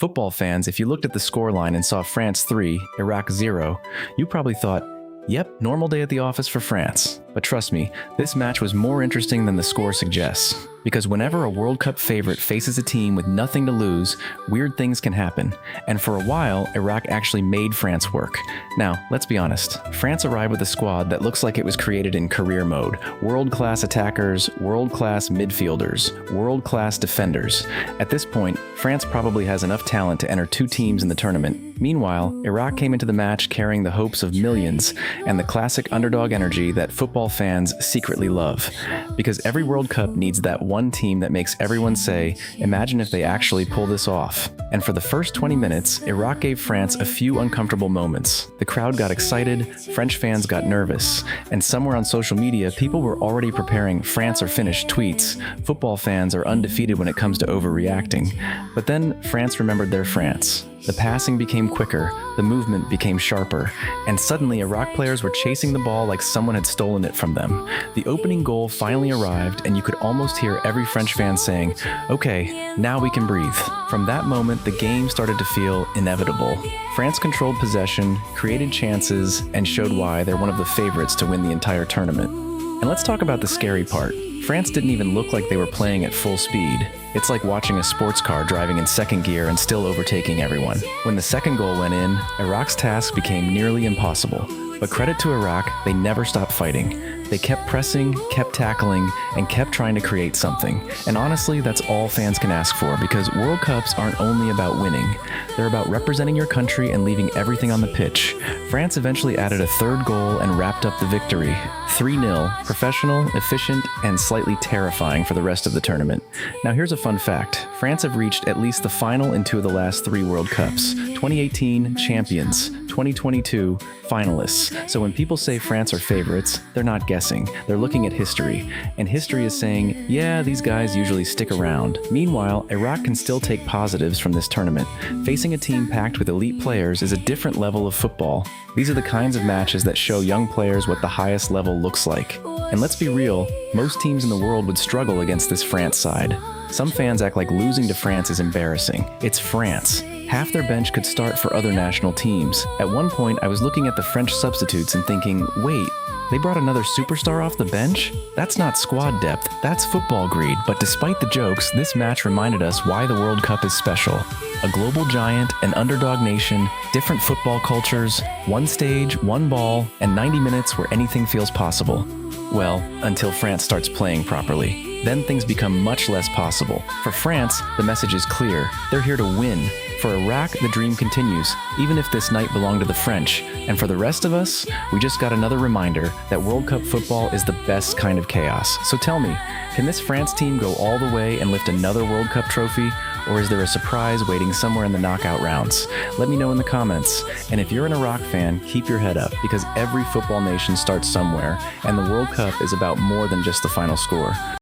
Football fans, if you looked at the scoreline and saw France 3, Iraq 0, you probably thought, yep, normal day at the office for France. But trust me, this match was more interesting than the score suggests. Because whenever a World Cup favorite faces a team with nothing to lose, weird things can happen. And for a while, Iraq actually made France work. Now, let's be honest. France arrived with a squad that looks like it was created in career mode. World-class attackers, world-class midfielders, world-class defenders. At this point, France probably has enough talent to enter 2 teams in the tournament. Meanwhile, Iraq came into the match carrying the hopes of millions and the classic underdog energy that football fans secretly love. Because every World Cup needs that one team that makes everyone say, imagine if they actually pull this off. And for the first 20 minutes, Iraq gave France a few uncomfortable moments. The crowd got excited, French fans got nervous, and somewhere on social media, people were already preparing France are finished tweets. Football fans are undefeated when it comes to overreacting. But then France remembered their France. The passing became quicker, the movement became sharper, and suddenly Iraq players were chasing the ball like someone had stolen it from them. The opening goal finally arrived, and you could almost hear every French fan saying, okay, now we can breathe. From that moment, the game started to feel inevitable. France controlled possession, created chances, and showed why they're one of the favorites to win the entire tournament. And let's talk about the scary part. France didn't even look like they were playing at full speed. It's like watching a sports car driving in second gear and still overtaking everyone. When the second goal went in, Iraq's task became nearly impossible. But credit to Iraq, they never stopped fighting. They kept pressing, kept tackling, and kept trying to create something. And honestly, that's all fans can ask for, because World Cups aren't only about winning. They're about representing your country and leaving everything on the pitch. France eventually added a third goal and wrapped up the victory. 3-0, professional, efficient, and slightly terrifying for the rest of the tournament. Now here's a fun fact. France have reached at least the final in 2 of the last 3 World Cups. 2018, champions. 2022, finalists. So when people say France are favorites, they're not guessing. They're looking at history. And history is saying, yeah, these guys usually stick around. Meanwhile, Iraq can still take positives from this tournament. Facing a team packed with elite players is a different level of football. These are the kinds of matches that show young players what the highest level looks like. And let's be real, most teams in the world would struggle against this France side. Some fans act like losing to France is embarrassing. It's France. Half their bench could start for other national teams. At one point, I was looking at the French substitutes and thinking, wait, they brought another superstar off the bench? That's not squad depth, that's football greed. But despite the jokes, this match reminded us why the World Cup is special. A global giant, an underdog nation, different football cultures, one stage, one ball, and 90 minutes where anything feels possible. Well, until France starts playing properly. Then things become much less possible. For France, the message is clear. They're here to win. For Iraq, the dream continues, even if this night belonged to the French. And for the rest of us, we just got another reminder that World Cup football is the best kind of chaos. So tell me, can this France team go all the way and lift another World Cup trophy? Or is there a surprise waiting somewhere in the knockout rounds? Let me know in the comments. And if you're an Iraq fan, keep your head up, because every football nation starts somewhere, and the World Cup is about more than just the final score.